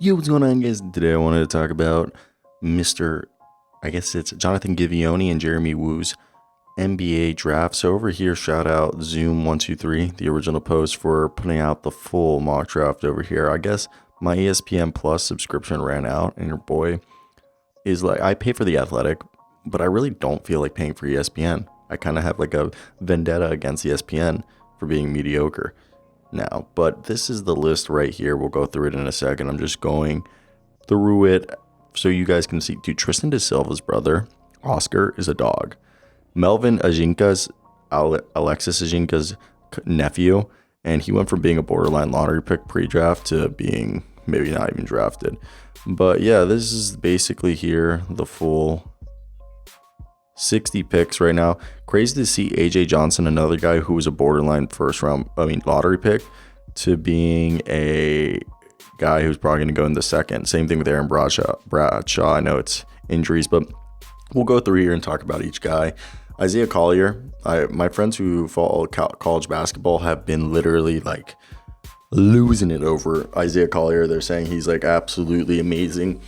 Yo, what's going on, guys? Today I wanted to talk about Mr. I guess it's Jonathan Givioni and Jeremy Woo's NBA draft. So over here, shout out Zoom123, the original post, for putting out the full mock draft over here. I guess my ESPN Plus subscription ran out, and your boy is like, I pay for the Athletic, but I really don't feel like paying for ESPN. I kind of have like a vendetta against ESPN for being mediocre now. But this is the list right here. We'll go through it in a second. I'm just going through it so you guys can see. Dude, Tristan De Silva's brother, Oscar, is a dog. Melvin Ajinka's, Alexis Ajinka's nephew, and he went from being a borderline lottery pick pre-draft to being maybe not even drafted. But yeah, this is basically here the full 60 picks right now. Crazy to see AJ Johnson, another guy who was a borderline lottery pick, to being a guy who's probably going to go in the second. Same thing with Aaron Bradshaw. I know it's injuries, but we'll go through here and talk about each guy. Isaiah Collier. My friends who follow college basketball have been literally like losing it over Isaiah Collier. They're saying he's like absolutely amazing.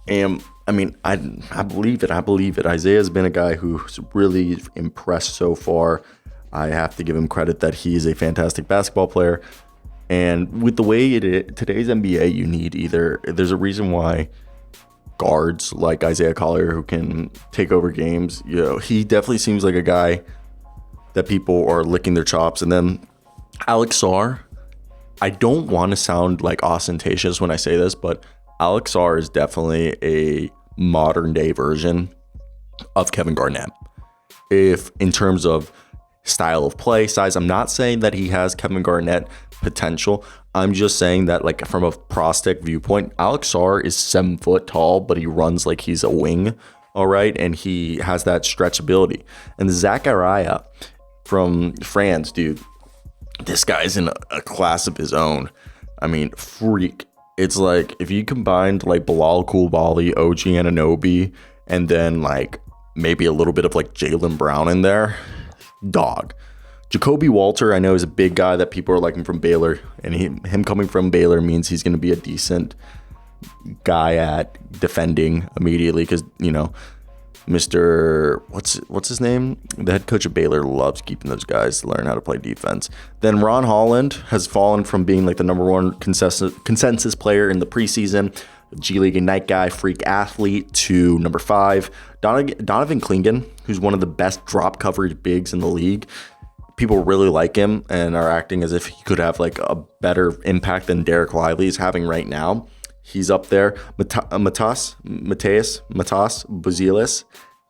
And I mean, I believe it. Isaiah's been a guy who's really impressed so far. I have to give him credit that he is a fantastic basketball player. And with the way it is, today's NBA, you need there's a reason why guards like Isaiah Collier who can take over games, he definitely seems like a guy that people are licking their chops. And then Alex Sarr, I don't want to sound like ostentatious when I say this, but Alex Sarr is definitely a modern day version of Kevin Garnett. If in terms of style of play, size, I'm not saying that he has Kevin Garnett potential. I'm just saying that, like, from a prospect viewpoint, Alex Sarr is 7 foot tall, but he runs like he's a wing. All right. And he has that stretchability. And Zachariah from France, dude, this guy's in a class of his own. I mean, freak. It's like if you combined like Bilal Coulibaly, OG Anunoby, and then like maybe a little bit of like Jaylen Brown in there, dog. Jacoby Walter, I know, is a big guy that people are liking from Baylor, and him coming from Baylor means he's going to be a decent guy at defending immediately because, Mr. What's his name? The head coach of Baylor loves keeping those guys to learn how to play defense. Then Ron Holland has fallen from being like the number one consensus player in the preseason, G League Ignite guy, freak athlete, to number 5. Donovan Clingan, who's one of the best drop coverage bigs in the league. People really like him and are acting as if he could have like a better impact than Derek Lively is having right now. He's up there. Matas Buzelis.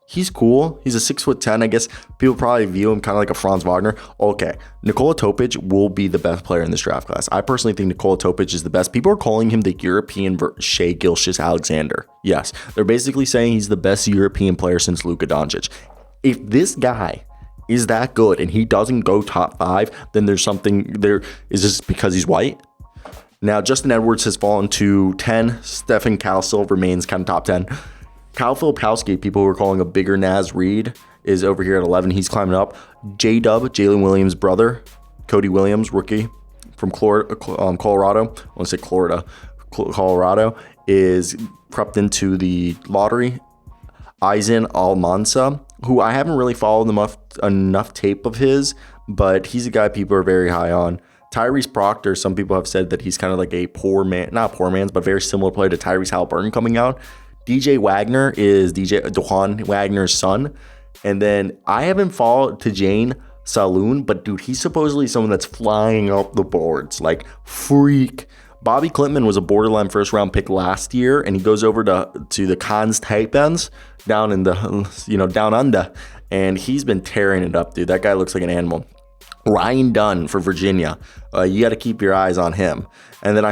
He's cool. He's a 6'10". I guess people probably view him kind of like a Franz Wagner. Okay. Nikola Topic will be the best player in this draft class. I personally think Nikola Topic is the best. People are calling him the European Shea Gilgeous-Alexander. Yes. They're basically saying he's the best European player since Luka Doncic. If this guy is that good and he doesn't go top 5, then there's something there. Is this because he's white? Now, Justin Edwards has fallen to 10. Stephen Castle remains kind of top 10. Kyle Filipowski, people who are calling a bigger Naz Reid, is over here at 11. He's climbing up. J-Dub, Jalen Williams' brother, Cody Williams, rookie from Colorado. I want to say Florida. Colorado is crept into the lottery. Aizen Almansa, who I haven't really followed enough tape of his, but he's a guy people are very high on. Tyrese Proctor, some people have said that he's kind of like a not poor man's, but very similar player to Tyrese Halliburton coming out. DJ Wagner is DJ Duhan Wagner's son. And then I haven't followed Tajane Saloon, but dude, he's supposedly someone that's flying up the boards, like freak. Bobby Klintman was a borderline first round pick last year, and he goes over to the Cons Taipans down in the, down under, and he's been tearing it up, dude. That guy looks like an animal. Ryan Dunn for Virginia. You got to keep your eyes on him. And then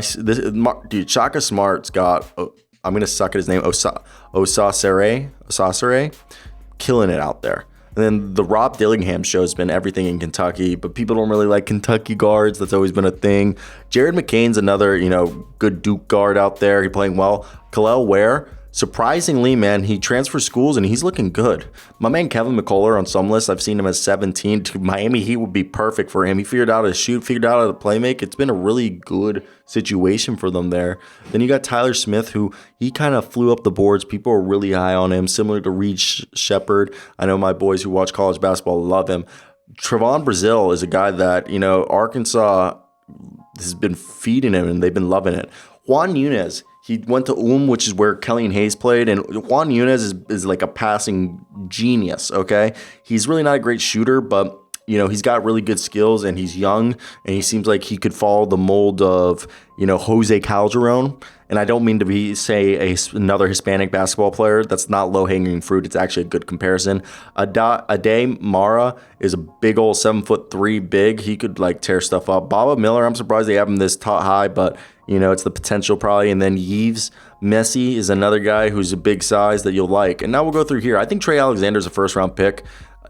dude, Shaka Smart's got, I'm going to suck at his name, Osasere, killing it out there. And then the Rob Dillingham show has been everything in Kentucky, but people don't really like Kentucky guards. That's always been a thing. Jared McCain's another, good Duke guard out there. He's playing well. Khalil Ware, surprisingly, man, he transfers schools and he's looking good. My man Kevin McCullough on some lists, I've seen him as 17. Miami Heat would be perfect for him. He figured out how to shoot, figured out how to play make. It's been a really good situation for them there. Then you got Tyler Smith, who he kind of flew up the boards. People are really high on him, similar to Reed Shepard. I know my boys who watch college basketball love him. Trevon Brazile is a guy that, Arkansas has been feeding him and they've been loving it. Juan Yunus, he went to which is where Kelly Hayes played, and Juan Yunus is like a passing genius, okay? He's really not a great shooter, but, he's got really good skills, and he's young, and he seems like he could follow the mold of, Jose Calderon. And I don't mean to say another Hispanic basketball player. That's not low-hanging fruit. It's actually a good comparison. Ade Mara is a big old 7'3" big. He could tear stuff up. Baba Miller, I'm surprised they have him this high, but it's the potential probably. And then Yves Messi is another guy who's a big size that you'll like. And now we'll go through here. I think Trey Alexander's a first-round pick.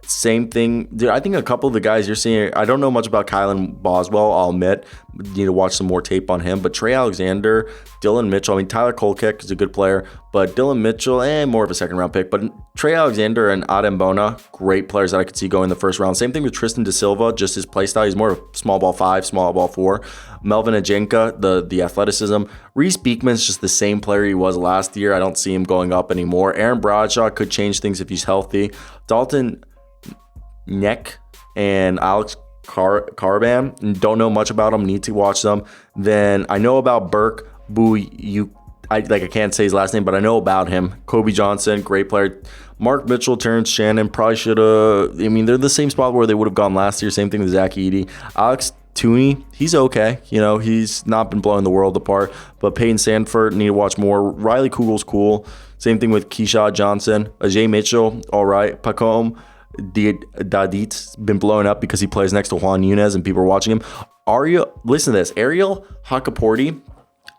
Same thing. Dude, I think a couple of the guys you're seeing, I don't know much about Kylan Boswell, I'll admit. Need to watch some more tape on him. But Trey Alexander, Dylan Mitchell, Tyler Kolkek is a good player, but Dylan Mitchell, more of a second-round pick. But Trey Alexander and Adem Bona, great players that I could see going in the first round. Same thing with Tristan Da Silva, just his play style. He's more of small ball 5, small ball 4. Melvin Ajenka, the athleticism. Reese Beekman's just the same player he was last year. I don't see him going up anymore. Aaron Bradshaw could change things if he's healthy. Dalton Neck and Alex Carban, don't know much about them, need to watch them. Then I know about Burke I can't say his last name, but I know about him. Kobe Johnson, great player. Mark Mitchell, Terrence Shannon, probably should have. They're the same spot where they would have gone last year. Same thing with Zach Edey. Alex Tooney, he's okay. He's not been blowing the world apart. But Peyton Sanford, need to watch more. Riley Kugel's cool. Same thing with Keyshawn Johnson. Ajay Mitchell, all right. Pacom Dadit's been blowing up because he plays next to Juan Yunus and people are watching him. Listen to this. Ariel Hakaporti,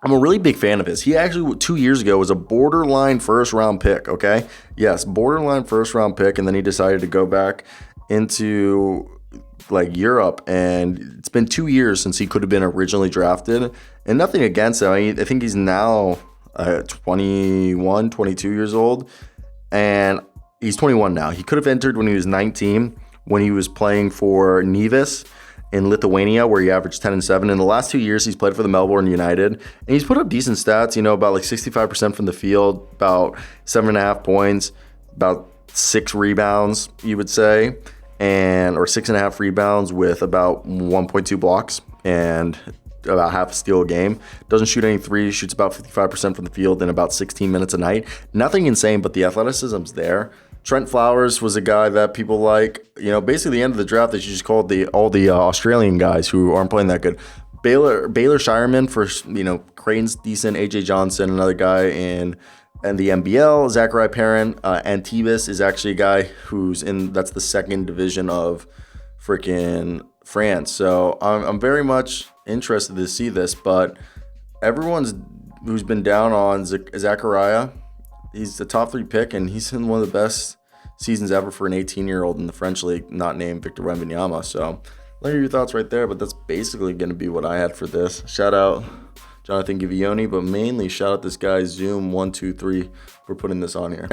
I'm a really big fan of his. He actually 2 years ago was a borderline first round pick, okay? Yes, borderline first round pick, and then he decided to go back into Europe, and it's been 2 years since he could have been originally drafted, and nothing against him. I think he's now 21, 22 years old, and he's 21 now. He could have entered when he was 19, when he was playing for Nevis in Lithuania, where he averaged 10 and 7. In the last 2 years, he's played for the Melbourne United, and he's put up decent stats, about 65% from the field, about 7.5 points, about 6 rebounds, you would say, or 6.5 rebounds with about 1.2 blocks and about half a steal a game. Doesn't shoot any threes, shoots about 55% from the field in about 16 minutes a night. Nothing insane, but the athleticism's there. Trent Flowers was a guy that people like. Basically the end of the draft, they just called all the Australian guys who aren't playing that good. Baylor Shireman for, Creighton's decent. AJ Johnson, another guy in the NBL. Zachary Perrin. Antibes is actually a guy that's the second division of freaking France. So I'm very much interested to see this, but everyone's who's been down on Zachariah, he's the top 3 pick, and he's in one of the best seasons ever for an 18-year-old in the French league, not named Victor Wembanyama. So let me hear your thoughts right there, but that's basically going to be what I had for this. Shout out Jonathan Givioni, but mainly shout out this guy Zoom123 for putting this on here.